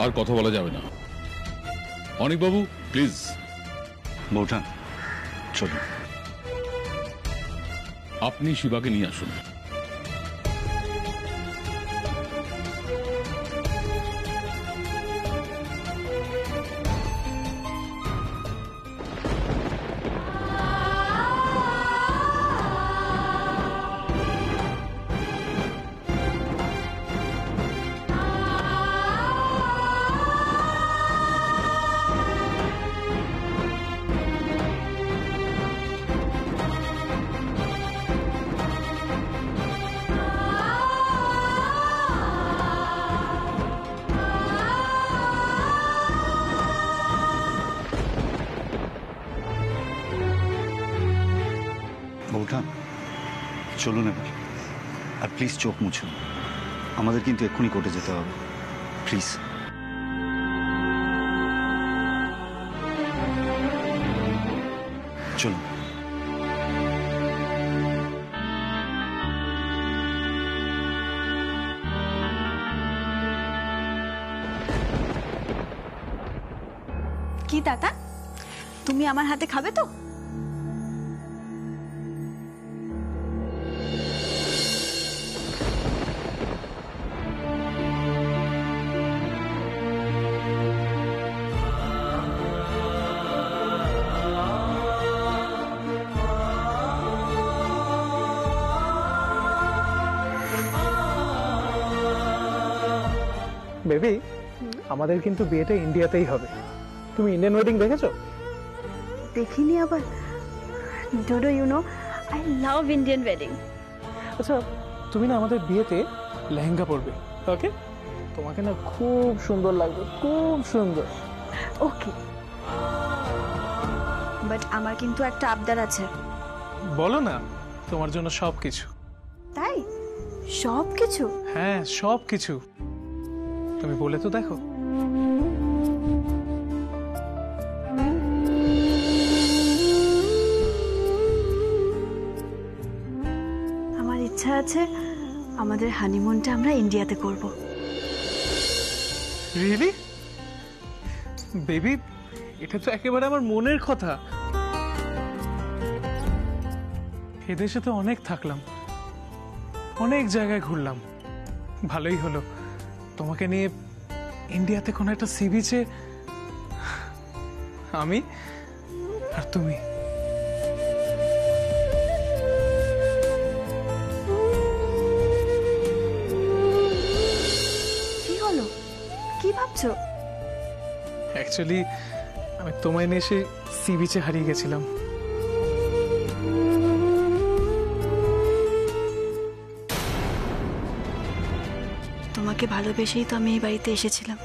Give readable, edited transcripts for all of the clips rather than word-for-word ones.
আর কথা বলা যাবে না। অনিক বাবু প্লিজ। বৌঠান চলুন। আপনি শিবাকে নিয়ে আসুন। বৌঠান চলুন এবার। আর প্লিজ চোখ মুছুন, আমাদের কিন্তু এক্ষুনি কোর্টে যেতে হবে, প্লিজ। চলুন। কি দাদা, তুমি আমার হাতে খাবে তো? বেবি, আমাদের কিন্তু বিয়েটা ইন্ডিয়াতেই হবে। তুমি ইন্ডিয়ান ওয়েডিং দেখেছো? দেখিনি আবার। Dodo, you know I love Indian wedding. আচ্ছা, তুমি না আমাদের বিয়েতে লেহেঙ্গা পরবে, ওকে? তোমাকে না খুব সুন্দর লাগবে, খুব সুন্দর। ওকে, বাট আমার কিন্তু একটা আবদার আছে। বলো না, তোমার জন্য সব কিছু। তাই? সব কিছু? হ্যাঁ, সব কিছু। তুমি বলে তো দেখো। আমার ইচ্ছা আছে আমাদের হানিমুনটা আমরা ইন্ডিয়াতে করব। রিয়েলি? বেবি, এটা তো একেবারে আমার মনের কথা। এদেশে তো অনেক থাকলাম, অনেক জায়গায় ঘুরলাম, ভালোই হলো তোমাকে নিয়ে ইন্ডিয়াতে কোনো একটা সি বিচে আমি আর তুমি। কি হলো, কি ভাবছো? অ্যাকচুয়ালি আমি তোমায় নিয়ে এসে সি বিচে হারিয়ে গেছিলাম। তোমাকে ভালোবেসেই তো আমি এই বাড়িতে এসেছিলাম,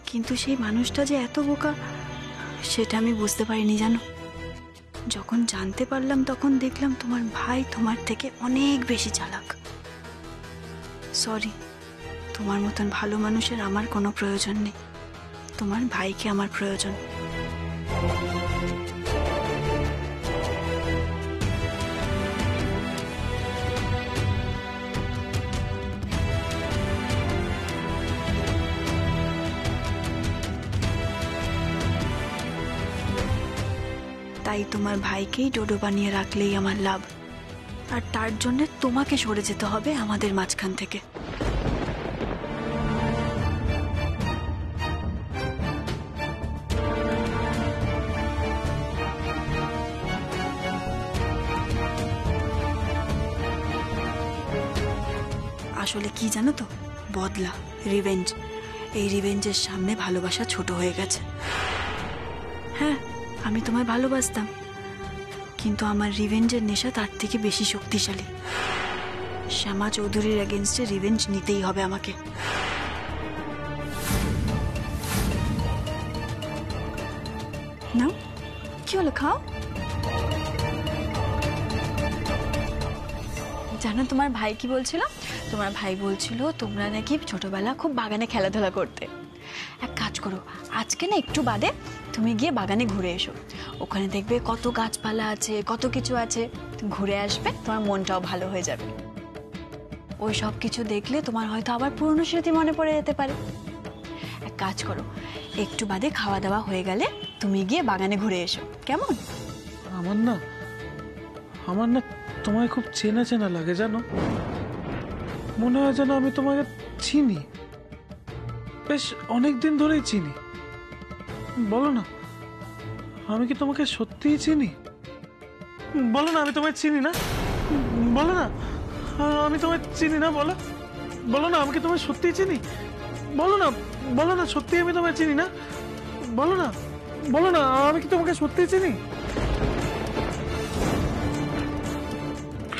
কিন্তু সেই মানুষটা যে এত বোকা সেটা আমি বুঝতে পারিনি জানো। যখন জানতে পারলাম তখন দেখলাম তোমার ভাই তোমার থেকে অনেক বেশি চালাক। সরি, তোমার মতন ভালো মানুষের আমার কোনো প্রয়োজন নেই, তোমার ভাইকে আমার প্রয়োজন। তাই তোমার ভাইকেই ডোডো বানিয়ে রাখলেই আমার লাভ, আর তার জন্য তোমাকে সরে যেতে হবে আমাদের মাঝখান থেকে। আসলে কি জানো তো, বদলা, রিভেঞ্জ। এই রিভেঞ্জের সামনে ভালোবাসা ছোট হয়ে গেছে। হ্যাঁ, আমি তোমায় ভালোবাসতাম, কিন্তু আমার রিভেঞ্জের নেশা তার থেকে বেশি শক্তিশালী। শ্যামা চৌধুরীর এগেনস্টে রিভেঞ্জ নিতেই হবে আমাকে। নাও, কি হলো, খাও। জানো তোমার ভাই কি বলছিল? তোমার ভাই বলছিল তোমরা নাকি ছোটবেলা খুব বাগানে খেলাধুলা করতে। এক কাজ করো, আজকে না একটু বাদে তুমি গিয়ে বাগানে ঘুরে এসো। ওখানে দেখবে কত গাছপালা আছে, কত কিছু আছে। ঘুরে আসবে, তোমার মনটাও ভালো হয়ে যাবে। ওই সব কিছু দেখলে তোমার হয়তো আবার পুরনো স্মৃতি মনে পড়ে যেতে পারে। এক কাজ করো, একটু বাদে খাওয়া দাওয়া হয়ে গেলে তুমি গিয়ে বাগানে ঘুরে এসো, কেমন? আমার না তোমায় খুব চেনা চেনা লাগে, জানো। মনে হয় যেন আমি তোমাকে চিনি, বেশ অনেকদিন ধরেই চিনি। বলো না, আমি কি তোমাকে সত্যিই চিনি? বলো না আমি তোমায় চিনি না, বলো না আমি তোমায় চিনি না, বলো বলো না, আমি কি তোমায় সত্যিই চিনি? বলো না সত্যি আমি তোমায় চিনি না, বলো না আমি কি তোমাকে সত্যিই চিনি?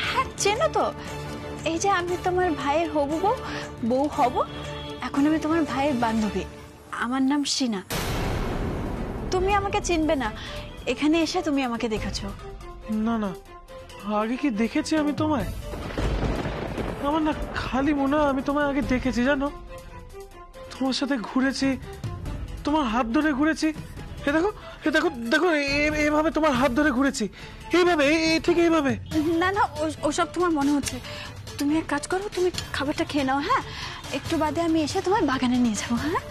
হ্যাঁ চেনো তো, এই যে আমি তোমার ভাইয়ের হবু বউ হব, এখন আমি তোমার ভাইয়ের বান্ধবী, আমার নাম সিনা। তুমি আমাকে চিনবে না, এখানে এসে তুমি আমাকে দেখেছো। না আগে কি দেখেছি আমি তোমায়? আমার না খালি মনে হয় আমি তোমায় আগে দেখেছি, জানো। তোমার সাথে ঘুরেছি, তোমার হাত ধরে ঘুরেছি। এ দেখো দেখো, এভাবে তোমার হাত ধরে ঘুরেছি, এইভাবে, ঠিক এইভাবে। না ওসব তোমার মনে হচ্ছে। তুমি এক কাজ করো, তুমি খাবারটা খেয়ে নাও, হ্যাঁ? একটু বাদে আমি এসে তোমার বাগানে নিয়ে যাবো, হ্যাঁ?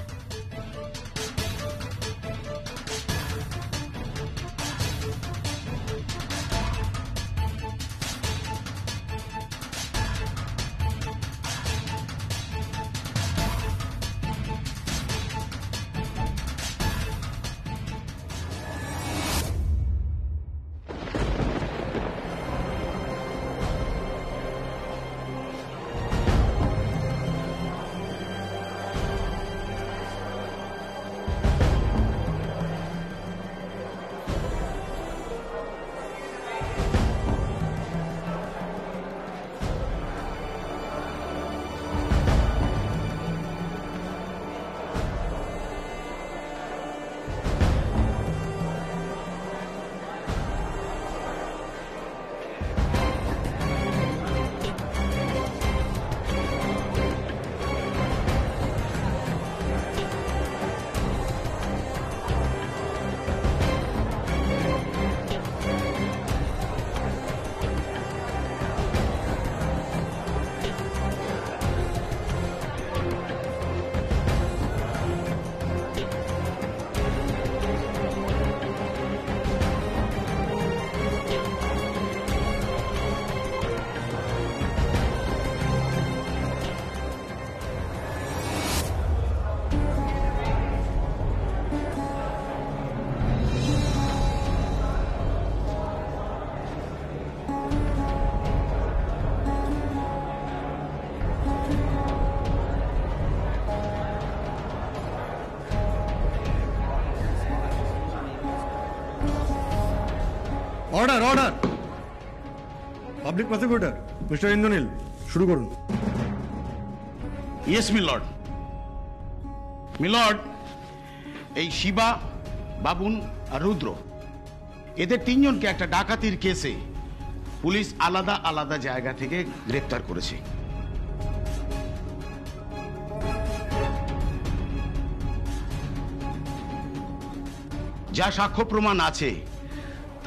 Order public prosecutor mister Indranil, শুরু করুন। ইয়েস মিলর্ড, এই শিবা, বাবুন আর রুদ্র, এদের তিনজনকে একটা ডাকাতির কেসে পুলিশ আলাদা আলাদা জায়গা থেকে গ্রেপ্তার করেছে। যা সাক্ষ্য প্রমাণ আছে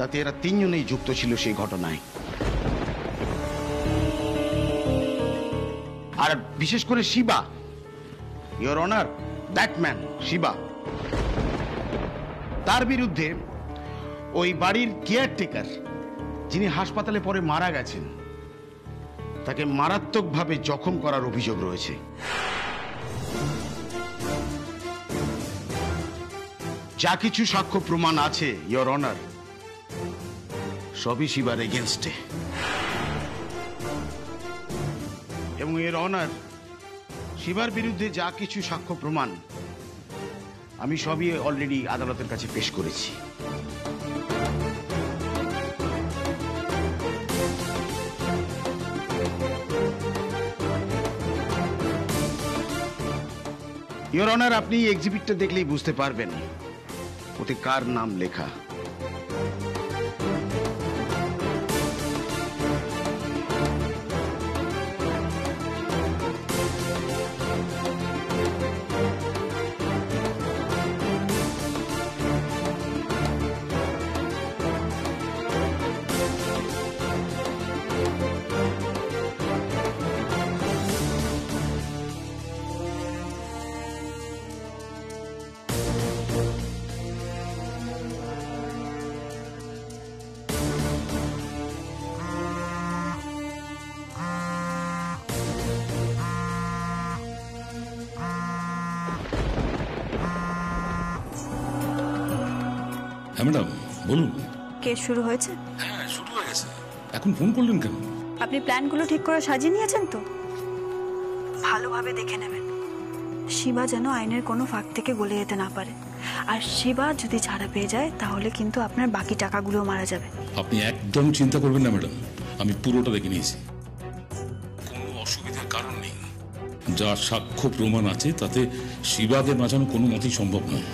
তাতে এরা তিনজনেই যুক্ত ছিল সেই ঘটনায়। আর বিশেষ করে Shiva, your honour, Batman Shiva, তার বিরুদ্ধে ওই বাড়ির কেয়ারটেকার, যিনি হাসপাতালে পরে মারা গেছেন, তাকে মারাত্মকভাবে জখম করার অভিযোগ রয়েছে। যা কিছু সাক্ষ্য প্রমাণ আছে ইওর অনার, সবই শিবার এগেনস্টে। এবং এর অনার, শিবার বিরুদ্ধে যা কিছু সাক্ষ্য প্রমাণ আমি সবই অলরেডি আদালতের কাছে পেশ করেছি। ইওর অনার, আপনি এক্সিবিটটা দেখলেই বুঝতে পারবেন ওতে কার নাম লেখা। হ্যাঁ ম্যাডাম বলুন। কেস শুরু হয়েছে? হ্যাঁ শুরু হয়ে গেছে। এখন ফোন করলেন কেন? আপনি প্ল্যানগুলো ঠিক করে সাজিয়ে নিয়েছেন তো? ভালোভাবে দেখে নেবেন, শিবা যেন আইনের কোনো ফাঁক থেকে গলে যেতে না পারে। আর শিবা যদি ছাড়া পেয়ে যায় তাহলে কিন্তু আপনার বাকি টাকাগুলো মারা যাবে। আপনি একদম চিন্তা করবেন না ম্যাডাম, আমি পুরোটা দেখে নিয়েছি, কোনো অসুবিধার কারণ নেই। যা সাক্ষ্য প্রমাণ আছে তাতে শিবাকে বাঁচানো কোনো মতেই সম্ভব নয়।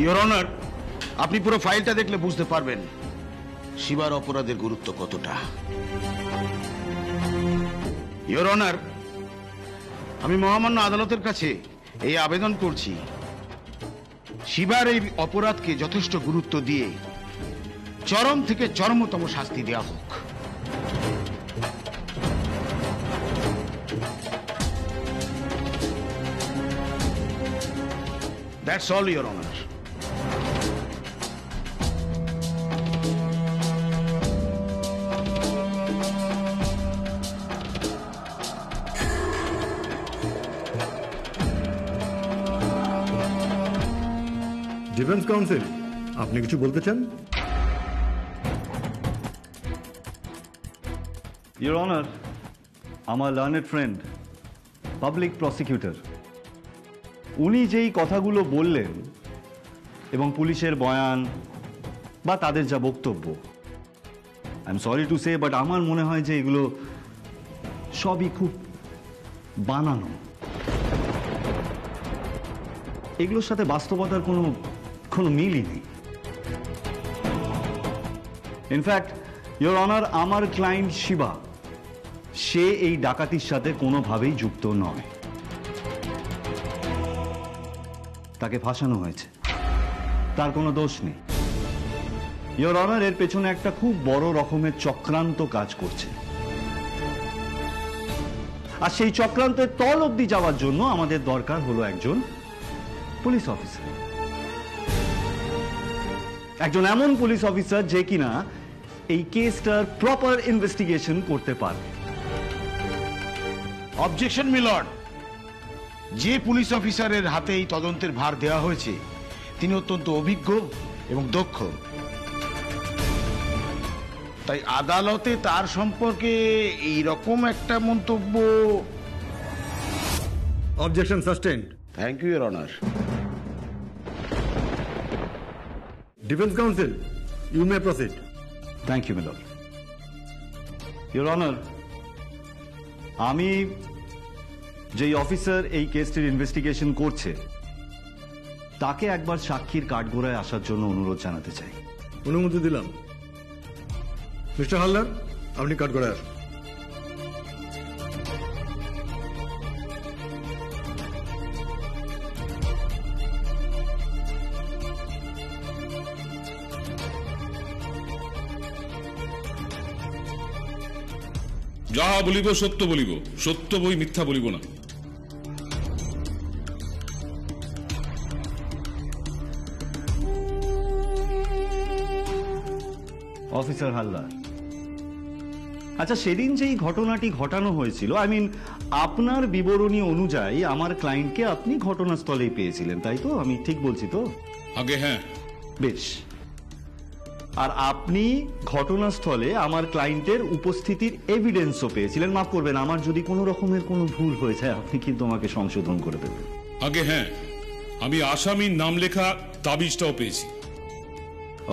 ইওর অনার, আপনি পুরো ফাইলটা দেখলে বুঝতে পারবেন শিবার অপরাধের গুরুত্ব কতটা। ইওর অনার, আমি মহামান্য আদালতের কাছে এই আবেদন করছি, শিবার এই অপরাধকে যথেষ্ট গুরুত্ব দিয়ে চরম থেকে চরমতম শাস্তি দেওয়া হোক। That's all your honour. Defence council, আপনি কিছু বলতে চান? ইওর অনার, আমার লার্নেড ফ্রেন্ড পাবলিক প্রসিকিউটর উনি যেই কথাগুলো বললেন এবং পুলিশের বয়ান বা তাদের যা বক্তব্য, I am sorry to say, but আমার মনে হয় যে এগুলো সবই খুব বানানো। এগুলোর সাথে বাস্তবতার কোনো মিলই নেই। ইনফ্যাক্ট ইওর অনার, আমার ক্লায়েন্ট শিবা, সে এই ডাকাতির সাথে কোনোভাবেই যুক্ত নয়। তাকে ফাঁসানো হয়েছে, তার কোনো দোষ নেই। ইওর অনার, এর পেছনে একটা খুব বড় রকমের চক্রান্ত কাজ করছে, আর সেই চক্রান্তের তল অবধি যাওয়ার জন্য আমাদের দরকার হলো একজন পুলিশ অফিসার, একজন এমন পুলিশ অফিসার যে কিনা এই কেসটার প্রপার ইনভেস্টিগেশন করতে পারবে। অবজেকশন মিলর্ড, যে পুলিশ অফিসারের হাতে এই তদন্তের ভার দেওয়া হয়েছে তিনি অত্যন্ত অভিজ্ঞ এবং দক্ষ, তাই আদালতে তার সম্পর্কে এইরকম একটা মন্তব্য। Objection sustained. Thank you your honour. Defence counsel, you may proceed. Thank you milord. Your honour, আমি যেই অফিসার এই কেসটির ইনভেস্টিগেশন করছে তাকে একবার সাক্ষীর কাঠগোড়ায় আসার জন্য অনুরোধ জানাতে চাই। অনুমতি দিলাম। মিস্টার হালদার, আপনি কাঠগড়ায় আসুন। যাহা বলিব সত্য বলিব, সত্য বই মিথ্যা বলিব না। অফিসার হালদার, আচ্ছা, সেদিন যেই ঘটনাটি ঘটানো হয়েছিল, আই মিন আপনার বিবরণী অনুযায়ী আমার ক্লায়েন্টকে আপনি ঘটনাস্থলেই পেয়েছিলেন, তাই তো? আমি ঠিক বলছি তো? আগে হ্যাঁ। বেশ। আর আপনি ঘটনাস্থলে আমার ক্লায়েন্টের উপস্থিতির এভিডেন্সও পেয়েছিলেন। মাফ করবেন, আমার যদি কোনো রকমের কোনো ভুল হয়ে যায় আপনি কিন্তু আমাকে সংশোধন করে দেবেন। আগে হ্যাঁ, আমি আসামির নাম লেখা তাবিজটাও পেয়েছি।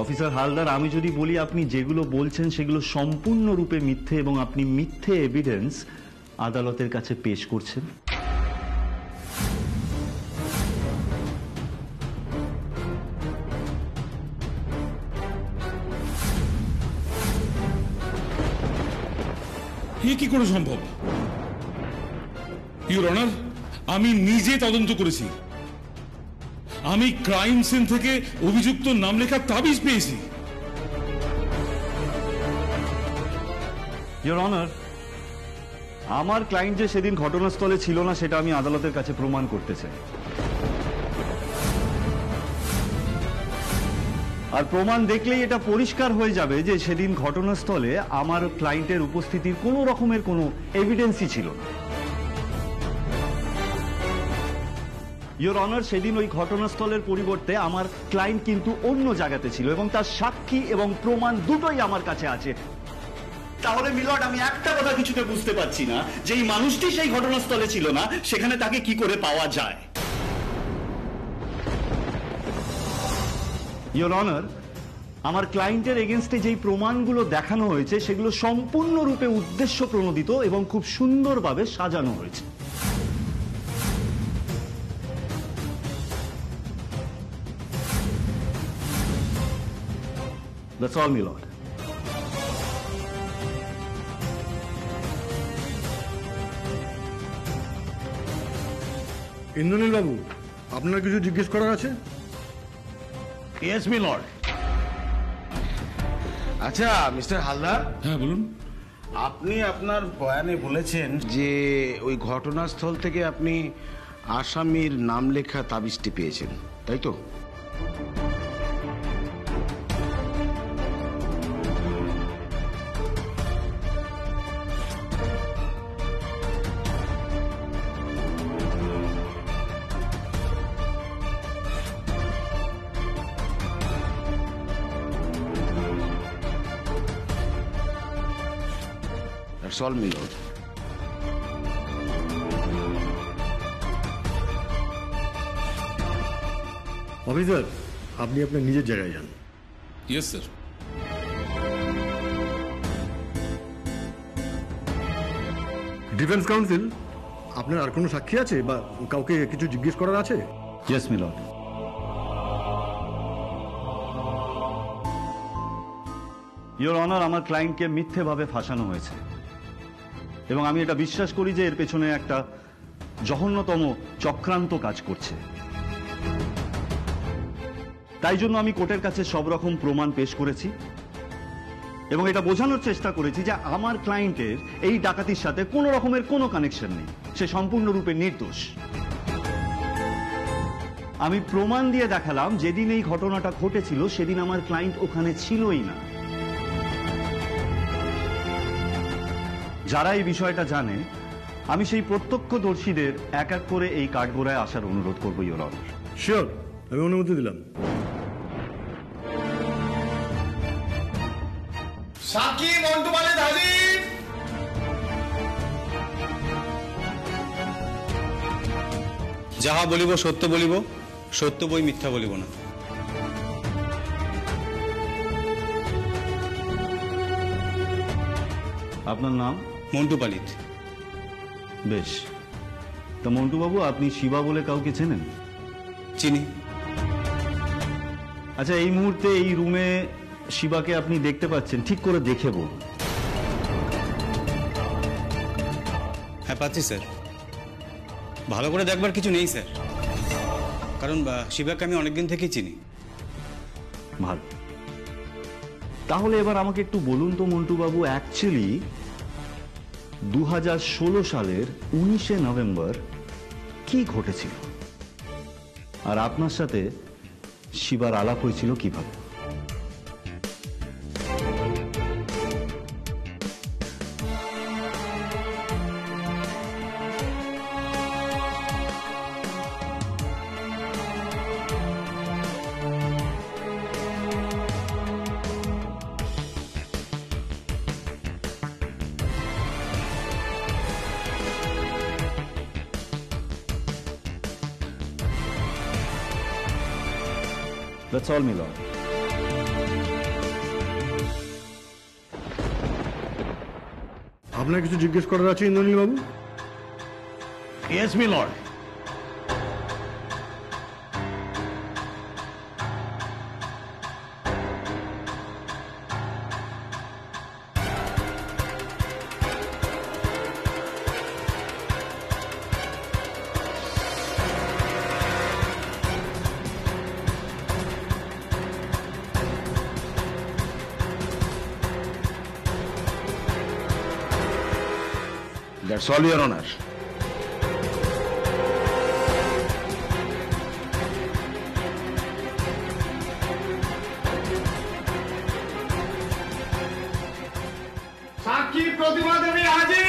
অফিসার হালদার, আমি যদি বলি আপনি যেগুলো বলছেন সেগুলো সম্পূর্ণরূপে মিথ্যে এবং আপনি মিথ্যে এভিডেন্স আদালতের কাছে পেশ করছেন, এ কি করে সম্ভব? ইওর অনার, আমি নিজে তদন্ত করেছি, আমি ক্রাইম সিন থেকে অভিযুক্ত নাম লেখা তাবিজ পেয়েছি। ইওর অনার, আমার ক্লায়েন্ট যে সেদিন ঘটনাস্থলে ছিল না সেটা আমি আদালতের কাছে প্রমাণ করতে চাই। আর প্রমাণ দেখলেই এটা পরিষ্কার হয়ে যাবে যে সেদিন ঘটনাস্থলে আমার ক্লায়েন্টের উপস্থিতির কোনো রকমের কোনো এভিডেন্সই ছিল না। ইওর অনার, সেদিন ওই ঘটনাস্থলের পরিবর্তে আমার ক্লায়েন্ট কিন্তু অন্য জায়গাতে ছিল এবং তার সাক্ষী এবং প্রমাণ দুটোই আমার কাছে আছে। তাহলে মিলর্ড, আমি একটা কথা কিছুতে বুঝতে পারছি না, যে এই মানুষটি সেই ঘটনাস্থলে ছিল না, সেখানে তাকে কি করে পাওয়া যায়? ইওর অনার, আমার ক্লায়েন্টের এগেনস্টে যেই প্রমাণগুলো দেখানো হয়েছে সেগুলো সম্পূর্ণরূপে উদ্দেশ্য প্রণোদিত এবং খুব সুন্দরভাবে সাজানো হয়েছে। That's all, my lord. Indranil বাবু, আপনার কিছু জিজ্ঞেস করার আছে? Yes me Lord. আচ্ছা মিস্টার হালদার, হ্যাঁ বলুন। আপনি আপনার বয়ানে বলেছেন যে ওই ঘটনাস্থল থেকে আপনি আসামির নাম লেখা তাবিজটি পেয়েছেন, তাই তো? That's all, my lord. Officer, আপনি আপনার নিজের জায়গায় যান। Yes sir. ডিফেন্স কাউন্সিল, আপনার আর কোনো সাক্ষী আছে বা কাউকে কিছু জিজ্ঞেস করার আছে? Yes me Lord. Your honour, আমার ক্লায়েন্টকে মিথ্যেভাবে ফাঁসানো হয়েছে এবং আমি এটা বিশ্বাস করি যে এর পেছনে একটা জঘন্যতম চক্রান্ত কাজ করছে। তাই জন্য আমি কোর্টের কাছে সব রকম প্রমাণ পেশ করেছি এবং এটা বোঝানোর চেষ্টা করেছি যে আমার ক্লায়েন্টের এই ডাকাতির সাথে কোনো রকমের কোনো কানেকশন নেই, সে সম্পূর্ণরূপে নির্দোষ। আমি প্রমাণ দিয়ে দেখালাম যেদিন এই ঘটনাটা ঘটেছিল সেদিন আমার ক্লায়েন্ট ওখানে ছিলই না। যারা এই বিষয়টা জানে, আমি সেই প্রত্যক্ষদর্শীদের এক এক করে এই কাঠগোড়ায় আসার অনুরোধ করবো ইওর অনার। শিওর, আমি অনুমতি দিলাম। সাক্ষী মন্টু পালিত হাজির। যাহা বলিব সত্য বলিব, সত্য বই মিথ্যা বলিব না। আপনার নাম? মন্টু পালিত। বেশ, তা মন্টুবাবু, আপনি শিবা বলে কাউকে চেনেন? চিনি। আচ্ছা, এই মুহূর্তে এই রুমে শিবাকে আপনি দেখতে পাচ্ছেন? ঠিক করে দেখে বলুন। হ্যাঁ পাচ্ছি স্যার। ভালো করে দেখবার কিছু নেই স্যার, কারণ শিবাকে আমি অনেকদিন থেকেই চিনি। ভালো, তাহলে এবার আমাকে একটু বলুন তো মন্টুবাবু, অ্যাকচুয়ালি 2016 সালের 19শে নভেম্বর কি ঘটেছিল আর আপনার সাথে শিবার আলাপ হয়েছিল কিভাবে? That's all, my lord. আপনার কিছু জিজ্ঞেস করার আছে ইন্দ্রনীল বাবু? Yes me Lord. That's all, Your Honor. প্রতিমা দেবী হাজির।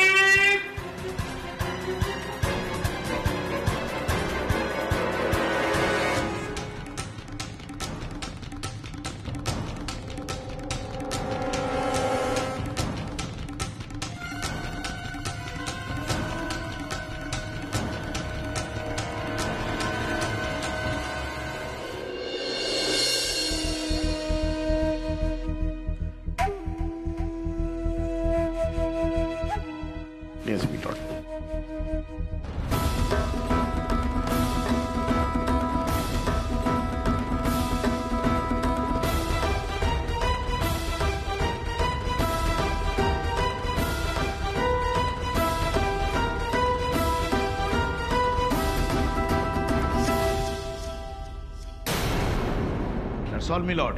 Yes, we got it. That's all, my lord.